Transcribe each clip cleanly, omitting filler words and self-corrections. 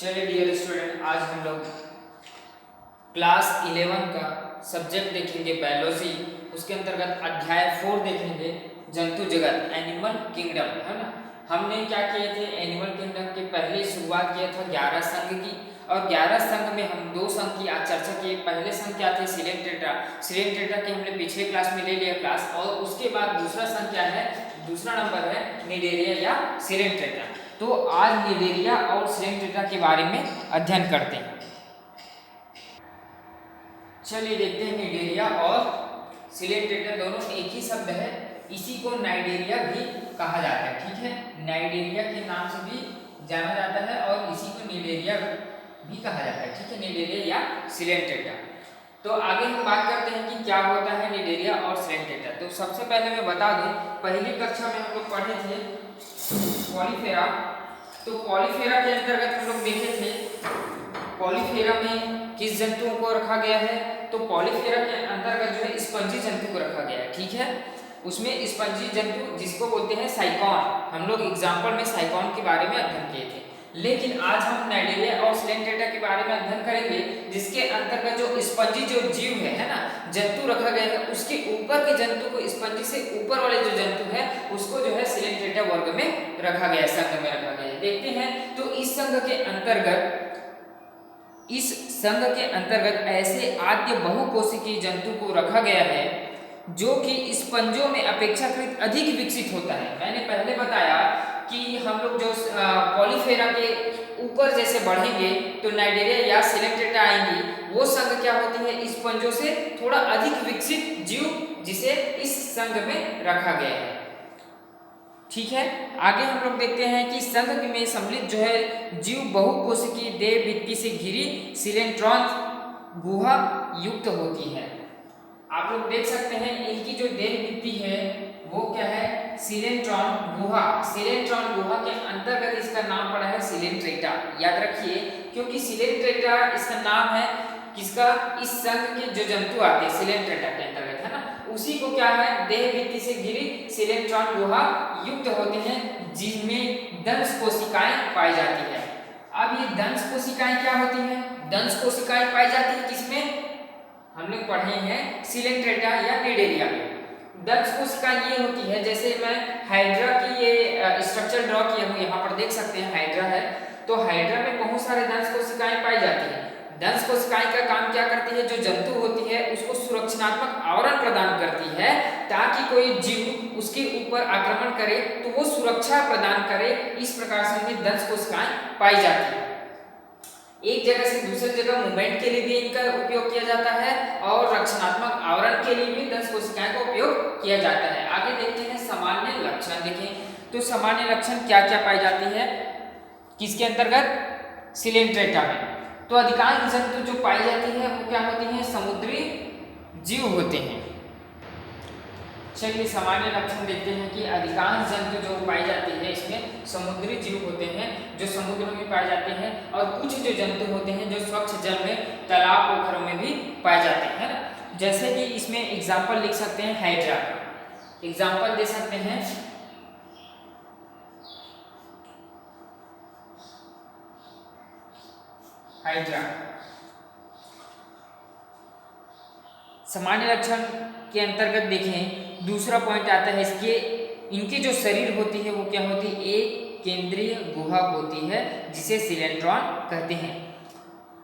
चलिए dear student, आज हम लोग क्लास 11 का सब्जेक्ट देखेंगे बायोलॉजी। उसके अंतर्गत अध्याय 4 देखेंगे जंतु जगत, एनिमल किंगडम, है ना। हमने क्या किए थे, एनिमल किंगडम के पहले शुरुआत किया था 11 संघ की, और 11 संघ में हम 2 संघ की आज चर्चा की। पहले संघ क्या थे, सिलेंट्रेटा। सिलेंट्रेटा के हमने पिछले क्लास में ले लिया क्लास, और उसके बाद दूसरा संघ क्या है, दूसरा नंबर है निडेरिया या सिलेंट्रेटा। तो आज निडेरिया और सिलेंट्रेटा के बारे में अध्ययन करते हैं। चलिए देखते हैं, निडेरिया और सिलेंट्रेटा दोनों एक ही शब्द है। इसी को नाइडेरिया भी कहा जाता है, ठीक है। नाइडेरिया के नाम से भी जाना जाता है और इसी को निडेरिया भी कहा जाता है, ठीक है, निडेरिया या सिलेंट्रेटा। तो आगे हम बात करते हैं कि क्या होता है निडेरिया और सिलेंट्रेटा। तो सबसे पहले मैं बता दूं, पहली कक्षा में हम लोग पढ़े थे पॉलीफेरा। तो पॉलीफेरा के अंतर्गत हम लोग देखे थे पॉलीफेरा में किस जंतुओं को रखा गया है। तो पॉलीफेरा के अंतर्गत जो है स्पंजी जंतु को रखा गया है, ठीक है। उसमें स्पंजी जंतु जिसको बोलते हैं साइकॉन, हम लोग एग्जाम्पल में साइकॉन के बारे में अध्ययन किए थे। लेकिन आज हम नाइडेरिया और सिलेंट्रेटा के बारे में अध्ययन करेंगे, जिसके अंतर्गत जो स्पंजी जो जीव है ना, जंतु रखा गया है, उसके ऊपर के जंतु को, स्पंजी से ऊपर वाले जो जंतु है उसको जो है सिलेंट्रेटा वर्ग में रखा गया है, संघ में रखा गया है। देखते हैं तो इस संघ के अंतर्गत ऐसे आद्य बहुकोशिकीय जंतु को रखा गया है जो कि स्पंजों में अपेक्षाकृत अधिक विकसित होता है। मैंने पहले बताया कि हम लोग जो पॉलीफेरा के ऊपर जैसे बढ़ेंगे तो नाइडेरिया या सिलेंट्रेटा आएंगी, वो संघ क्या होती है, स्पंजों से थोड़ा अधिक विकसित जीव, जिसे इस संघ में रखा गया है, ठीक है। आगे हम लोग देखते हैं कि संघ में सम्मिलित जो है जीव बहुकोशिकीय देह भित्ति से घिरी सिलेंट्रॉन गुहा युक्त होती है। आप लोग देख सकते हैं इनकी जो देह भित्ति है वो क्या है, सिलेंट्रॉन गुहा। सिलेंट्रॉन गुहा के अंतर्गत इसका नाम पड़ा है सिलेंट्रेटा, याद रखिए, क्योंकि सिलेंट्रेटा इसका नाम है किसका, इस संघ के जो जंतु आते हैं सिलेंट्रेटा के अंतर्गत, है ना, उसी को क्या है, देह भित्ति से घिरी सिलेंट्रॉन गुहा युक्त होते हैं, जिसमें दंश कोशिकाएं पाई जाती है। अब ये दंश कोशिकाएं क्या होती हैं, दंश कोशिकाएं पाई जाती है किसमें, हम लोग पढ़े हैं सिलेंट्रेटा या निडेरिया में। दंश कोशिका ये होती है, जैसे मैं हाइड्रा की ये स्ट्रक्चर ड्रॉ किया हूँ, यहाँ पर देख सकते हैं हाइड्रा है, तो हाइड्रा में बहुत सारे दंश कोशिकाएं पाई जाती है। दंश कोशिकाएं का काम क्या करती है, जो जंतु होती है उसको सुरक्षात्मक आवरण प्रदान करती है, ताकि कोई जीव उसके ऊपर आक्रमण करे तो वो सुरक्षा प्रदान करे। इस प्रकार से हमें दंश कोशिकाएं पाई जाती है। एक जगह से दूसरी जगह मूवमेंट के लिए भी इनका उपयोग किया जाता है, और रक्षणात्मक आवरण के लिए भी दंश कोशिकाएं का उपयोग किया जाता है। आगे देखते हैं सामान्य लक्षण। देखें तो सामान्य लक्षण क्या क्या पाई जाती है किसके अंतर्गत, सिलेंट्रेटा में। तो अधिकांश जंतु जो पाई जाती है वो क्या होती हैं, समुद्री जीव होते हैं। चलिए सामान्य लक्षण देखते हैं कि अधिकांश जंतु जो पाई जाती है इसमें समुद्री जीव होते हैं, जो समुद्रों में पाए जाते हैं, और कुछ जो जंतु होते हैं जो स्वच्छ जल में, तालाब पोखरों में भी पाए जाते हैं, है ना। जैसे कि इसमें एग्जाम्पल लिख सकते हैं, हाइड्रा का एग्जाम्पल दे सकते हैं, हाइड्रा। सामान्य लक्षण के अंतर्गत देखें, दूसरा पॉइंट आता है इसके, इनकी जो शरीर होती है वो क्या होती है, एक केंद्रीय गुहा होती है, जिसे सिलेंट्रॉन कहते हैं।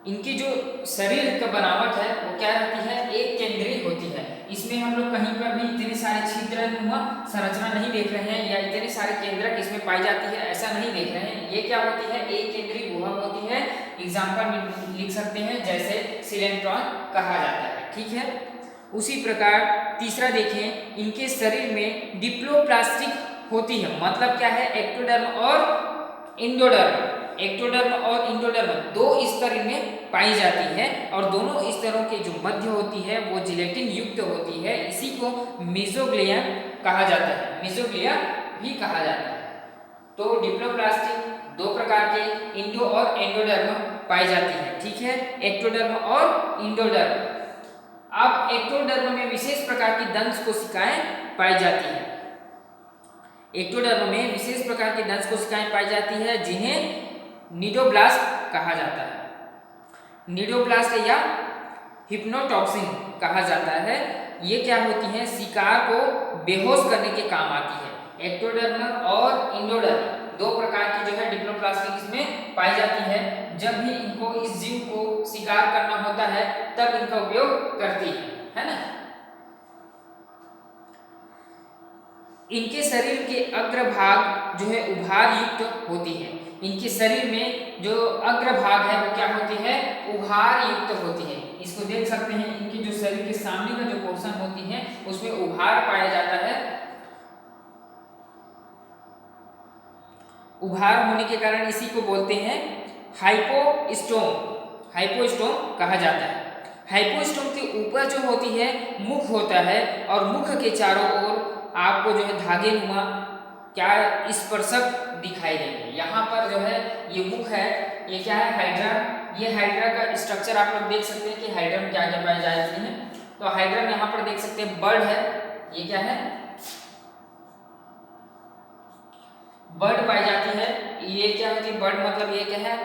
इनकी जो शरीर का बनावट है वो क्या रहती है, एक केंद्रीय होती है। इसमें हम लोग कहीं पर भी इतने सारे छिद्रनुमा संरचना नहीं देख रहे हैं, या इतने सारे केंद्रक इसमें पाई जाती है, ऐसा नहीं देख रहे हैं। ये क्या होती है, एक केंद्रीय गुहा होती है। एग्जाम्पल में लिख सकते हैं, जैसे सिलेंट्रॉन कहा जाता है, ठीक है। उसी प्रकार तीसरा देखें, इनके शरीर में डिप्लोप्लास्टिक होती है, मतलब क्या है, एक्टोडर्म और इंडोडर्म। एक्टोडर्म और इंडोडर्म 2 स्तर इनमें पाई जाती है, और दोनों स्तरों के जो मध्य होती है वो जिलेटिन युक्त होती है। इसी को मेसोग्लिया कहा जाता है, मेसोग्लिया भी कहा जाता है। तो डिप्लोप्लास्टिक 2 प्रकार के, इंडो और एंडोडर्म पाई जाती है, ठीक है, एक्टोडर्म और इंडोडर्म। अब एक्टोडर्म में विशेष प्रकार की दंश कोशिकाएं पाई जाती है। एक्टोडर्म में विशेष प्रकार की दंश कोशिकाएं पाई जाती है, जिन्हें निडोब्लास्ट कहा जाता है। निडोप्लास्ट या हिप्नोटॉक्सिन कहा जाता है। ये क्या होती है, शिकार को बेहोश करने के काम आती है। एक्टोडर्मल और इंडोडर्मल दो प्रकार की जो है डिप्लोप्लास्टिक इसमें पाई जाती है। जब भी इनको इस जीव को शिकार करना होता है तब इनका उपयोग करती है ना। इनके शरीर के अग्रभाग जो है उभार युक्त होती है। इनके शरीर में जो अग्रभाग है वो क्या होती है, उभार युक्त होती है। इसको देख सकते हैं, इनकी जो शरीर के सामने का जो पोर्शन होती है उसमें उभार पाया जाता है। उभार होने के कारण इसी को बोलते हैं हाइपोस्टोम। हाइपोस्टोम कहा जाता है। हाइपोस्टोम के ऊपर जो होती है मुख होता है और मुख के चारों ओर आपको जो है धागे नुमा क्या स्पर्शक दिखाई देंगे। यहाँ पर जो है ये मुख है, ये क्या है, हाइड्रा। ये हाइड्रा का स्ट्रक्चर आप लोग देख सकते हैं कि हाइड्रा में क्या क्या पाए जाते हैं। तो हाइड्रा में यहाँ पर देख सकते हैं बर्ड है, ये क्या है, बर्ड पाई जाती है। ये क्या होती है, बर्ड मतलब ये क्या है,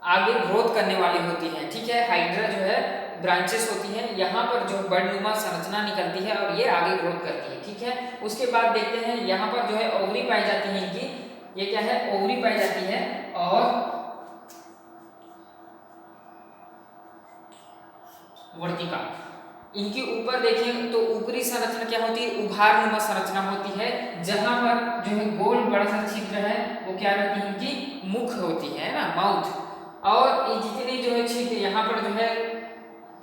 आगे ग्रोथ करने वाली होती है। ठीक है, हाइड्रा जो है ब्रांचेस होती है, यहाँ पर जो बर्डनुमा संरचना निकलती है और ये आगे ग्रोथ करती है। ठीक है, उसके बाद देखते हैं यहाँ पर जो है ओवरी पाई जाती है इनकी। ये क्या है, ओवरी पाई जाती है। और वर्तिका, इनके ऊपर देखें तो ऊपरी संरचना क्या होती है, उभारनुमा संरचना होती है। जहां पर जो है गोल बड़ा सा छिद्र है वो क्या रहती है, इनकी मुख होती है ना, माउथ। और ये जितने जो है छिद्र यहाँ पर जो है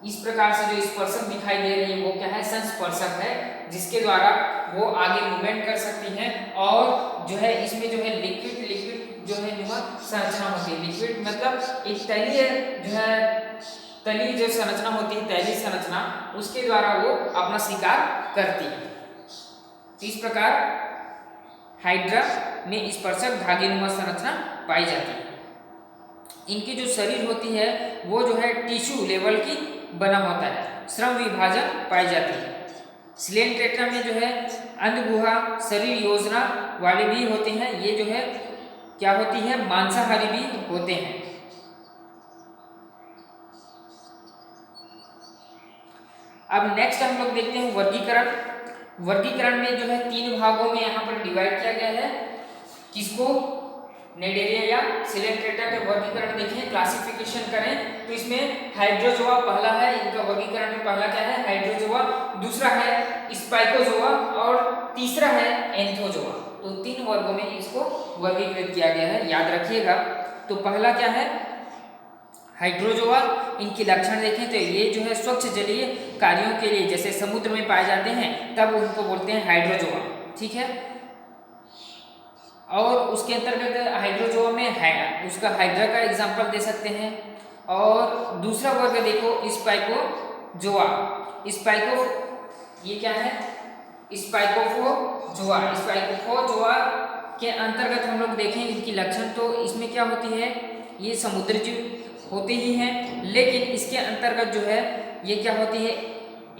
इस प्रकार से जो स्पर्शक दिखाई दे रही है वो क्या है, संस्पर्शक है, जिसके द्वारा वो आगे मूवमेंट कर सकती हैं। और जो है इसमें जो है लिक्विड जो है नुमा संरचना होती है। लिक्विड मतलब एक तलीय जो है, तली जो संरचना होती है, तैलीय संरचना, उसके द्वारा वो अपना शिकार करती है। इस प्रकार हाइड्रा में स्पर्शक धागेनुमा संरचना पाई जाती है। इनकी जो शरीर होती है वो जो है टिश्यू लेवल की बना होता है। श्रम विभाजन पाई जाती है। सिलेंट्रेटा में जो है अंधगुहा शरीर योजना वाले भी होते हैं। ये जो है क्या होती है, मांसाहारी भी होते हैं। अब नेक्स्ट हम लोग देखते हैं वर्गीकरण। वर्गीकरण में जो है 3 भागों में यहाँ पर डिवाइड किया गया है। किसको, नेडेरिया या सिलेंट्रेटा के वर्गीकरण देखें, क्लासिफिकेशन करें तो इसमें हाइड्रोजोआ पहला है। इनका वर्गीकरण में पहला क्या है, हाइड्रोजोआ, दूसरा है स्पाइकोजोआ और तीसरा है एंथोजोआ। तो 3 वर्गों में इसको वर्गीकृत किया गया है, याद रखिएगा। तो पहला क्या है, हाइड्रोजोआ। इनके लक्षण देखें तो ये जो है स्वच्छ जलीय कार्यों के लिए, जैसे समुद्र में पाए जाते हैं तब उनको बोलते हैं हाइड्रोजोआ। ठीक है, और उसके अंतर्गत हाइड्रोजोआ में है उसका हाइड्रा का एग्जाम्पल दे सकते हैं। और दूसरा वर्ग देखो स्पाइकोजोआ। स्पाइको ये क्या है, स्पाइकोफोजोआ। स्पाइकोफोजोआ के अंतर्गत हम लोग देखें इनकी लक्षण, तो इसमें क्या होती है, ये समुद्री जीव होते ही हैं, लेकिन इसके अंतर्गत जो है ये क्या होती है,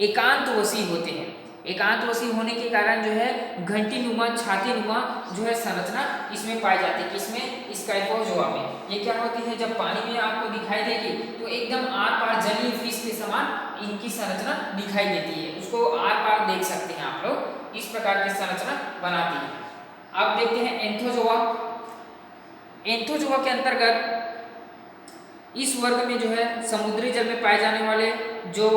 एकांतवशी होते हैं। एकांतवशी होने के कारण जो है घंटी नुमा, छाती नुमा जो है संरचना इसमें पाई जाती है। किसमें, स्पाइकोजोआ में। ये क्या होती है, जब पानी में आपको दिखाई देगी तो एकदम आर पार जलीय फिश के समान इनकी संरचना दिखाई देती है, उसको आर पार देख सकते हैं आप लोग। इस प्रकार की संरचना बनाती है। अब देखते हैं एंथोजोआ। एंथोजोआ के अंतर्गत इस वर्ग में जो है समुद्री जल में पाए जाने वाले जो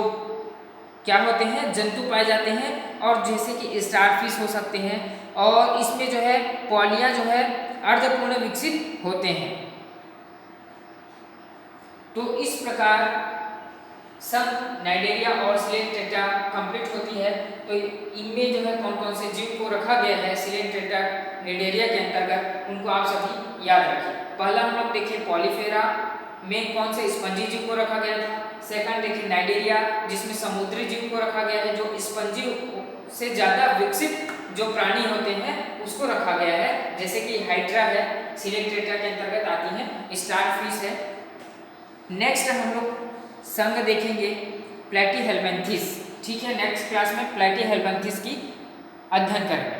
क्या होते हैं, जंतु पाए जाते हैं, और जैसे कि स्टारफिश हो सकते हैं। और इसमें जो है पॉलिया जो है अर्धपूर्ण विकसित होते हैं। तो इस प्रकार सब नाइडेरिया और सिलेंट्रेटा कंप्लीट होती है। तो इनमें जो है कौन कौन से जीव को रखा गया है सिलेंट्रेटा नाइडेरिया के अंतर्गत, उनको आप सभी याद रखें। पहला हम लोग देखें पॉलीफेरा में कौन से स्पंजी जीव को रखा गया था। सेकंड देखिए नाइडेरिया, जिसमें समुद्री जीव को रखा गया है, जो स्पंजी से ज़्यादा विकसित जो प्राणी होते हैं उसको रखा गया है, जैसे कि हाइड्रा है, सिलेंट्रेटा के अंतर्गत आती है, स्टारफिश है। नेक्स्ट हम लोग संघ देखेंगे प्लेटीहेल्मिन्थेस। ठीक है, नेक्स्ट क्लास में प्लेटीहेल्मिन्थेस की अध्ययन करेंगे।